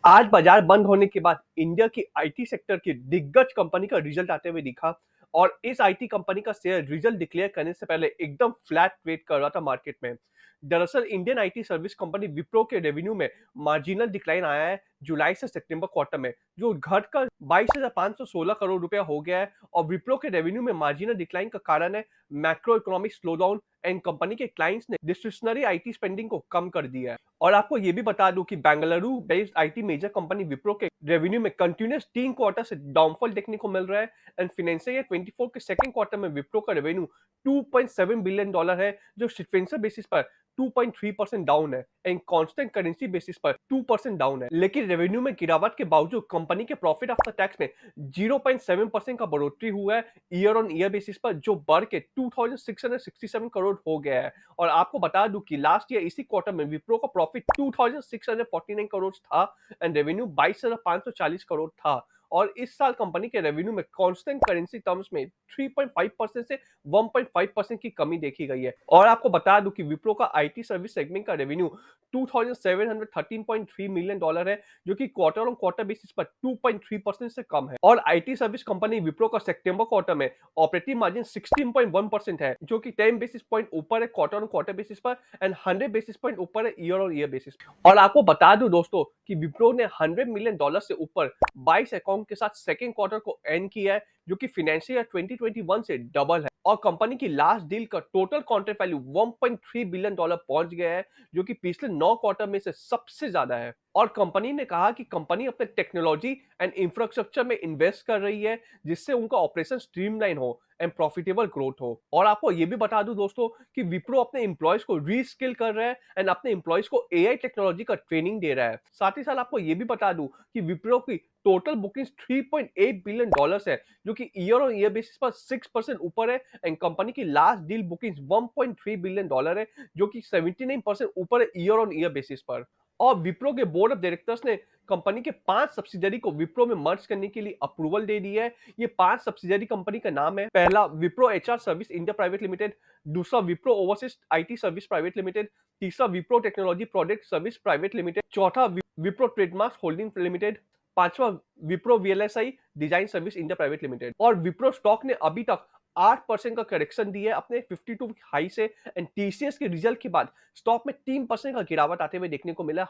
आज बाजार बंद होने के बाद इंडिया की आईटी सेक्टर की दिग्गज कंपनी का रिजल्ट आते हुए दिखा और इस आईटी कंपनी का शेयर रिजल्ट डिक्लेयर करने से पहले एकदम फ्लैट ट्रेड कर रहा था मार्केट में। दरअसल Indian IT service company Wipro के रेवेन्यू में मार्जिनल डिक्लाइन आया है जुलाई से सितंबर क्वार्टर में, जो घटकर 22,516 करोड़ रुपया हो गया है। और विप्रो के रेवेन्यू में मार्जिनल डिक्लाइन का कारण है macro economic slowdown and company के क्लाइंट्स ने डिस्क्रिशनरी आईटी स्पेंडिंग को कम कर दिया है। और आपको ये भी बता दूं कि Bengaluru based IT major company Wipro के रेवेन्यू में कंटिन्यूअस 3 क्वार्टर से डाउनफॉल देखने को मिल रहा है एंड फाइनेंशियल ईयर 24 के सेकंड क्वार्टर में विप्रो का रेवेन्यू $2.7 बिलियन है, जो सीक्वेंशियल बेसिस पर 2.3% डाउन है एंड कांस्टेंट करेंसी बेसिस पर 2% डाउन है। लेकिन रेवेन्यू में गिरावट के बावजूद कंपनी के प्रॉफिट आफ्टर टैक्स में 0.7% का बढ़ोतरी हुआ है ईयर ऑन ईयर बेसिस पर, जो बढ़ के 2667 करोड़ हो गया है। और आपको बता दूं कि लास्ट ईयर इसी क्वार्टर में विप्रो का प्रॉफिट 2649 करोड़ था एंड रेवेन्यू 22,540 करोड़ था। और इस साल कंपनी के रेवेन्यू में कांस्टेंट करेंसी टर्म्स में 3.5% से 1.5% की कमी देखी गई है। और आपको बता दूं कि विप्रो का आईटी सर्विस सेगमेंट का रेवेन्यू $2,713.3 मिलियन है, जो कि क्वार्टर ऑन क्वार्टर बेसिस पर 2.3% से कम है। और आईटी सर्विस कंपनी विप्रो का सितंबर क्वार्टर में ऑपरेटिंग मार्जिन 16.1% है, जो कि 10 बेसिस पॉइंट ऊपर है क्वार्टर ऑन क्वार्टर बेसिस पर एंड 100 बेसिस पॉइंट ऊपर है ईयर ऑन ईयर बेसिस। और आपको बता दूं दोस्तों कि विप्रो ने $100 मिलियन से ऊपर 22 अकाउंट के साथ सेकेंड क्वार्टर को एंड किया है, जो कि फाइनेंशियल ईयर 2021 से डबल है। और कंपनी की लास्ट डील का टोटल कॉन्ट्रैक्ट वैल्यू $1.3 बिलियन पहुंच गया है, जो कि पिछले 9 क्वार्टर में से सबसे ज्यादा है। और कंपनी ने कहा कि कंपनी अपने टेक्नोलॉजी एंड इंफ्रास्ट्रक्चर में इन्वेस्ट कर रही है, जिससे उनका ऑपरेशन स्ट्रीमलाइन हो एंड प्रॉफिटेबल ग्रोथ हो। और आपको ये भी बता दूं दोस्तों कि विप्रो अपने एम्प्लॉयज को रीस्किल कर रहा है एंड अपने एम्प्लॉयज को एआई टेक्नोलॉजी का ट्रेनिंग दे रहा है। साथ ही साथ आपको ये भी बता दूं कि विप्रो की टोटल बुकिंग्स $3.8 बिलियन है, जो कि ईयर ऑन ईयर बेसिस पर 6% ऊपर है एंड कंपनी की लास्ट डील बुकिंग्स $1.3 बिलियन है, जो कि 79% ऊपर है ईयर ऑन ईयर बेसिस पर। और विप्रो के बोर्ड ऑफ डायरेक्टर्स ने कंपनी के 5 सब्सिडरी को विप्रो में मर्ज करने के लिए अप्रूवल दे दी है। ये 5 सब्सिडरी कंपनी का नाम है, पहला Wipro HR service India private limited, दूसरा Wipro overseas IT service private limited, तीसरा Wipro technology product service private limited, चौथा विप्रो ट्रेडमार्क होल्डिंग लिमिटेड, पांचवा Wipro VLSI design service India private limited. और विप्रो स्टॉक ने अभी तक 8% का करेक्शन दिया है अपने 52 हाई से एंड टीसीएस के रिजल्ट के बाद स्टॉक में 3% का गिरावट आते हुए देखने को मिला।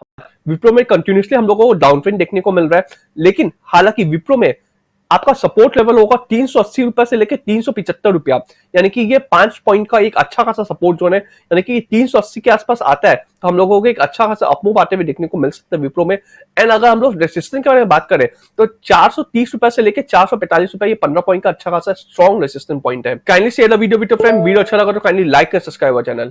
विप्रो में कंटिन्यूसली हम लोगों को डाउन ट्रेंड देखने को मिल रहा है, लेकिन हालांकि विप्रो में आपका सपोर्ट लेवल होगा 380 रुपए से लेकर 375 रुपया, यानी कि ये 5 पॉइंट का एक अच्छा खासा सपोर्ट जोन है, यानी कि 380 के आसपास आता है तो हम लोगों को एक अच्छा खासा अपमूव आते हुए देखने को मिल सकता है विप्रो में। एंड अगर हम लोग रेसिस्टेंस के बारे में बात करें तो 430 रुपए से लेकर 445 रुपए, ये 15 पॉइंट का अच्छा खासा स्ट्रॉन्ग रेसिस्टेंस पॉइंट है। Kindly share the video with your friend. Video अच्छा लगा तो kindly like and subscribe our channel.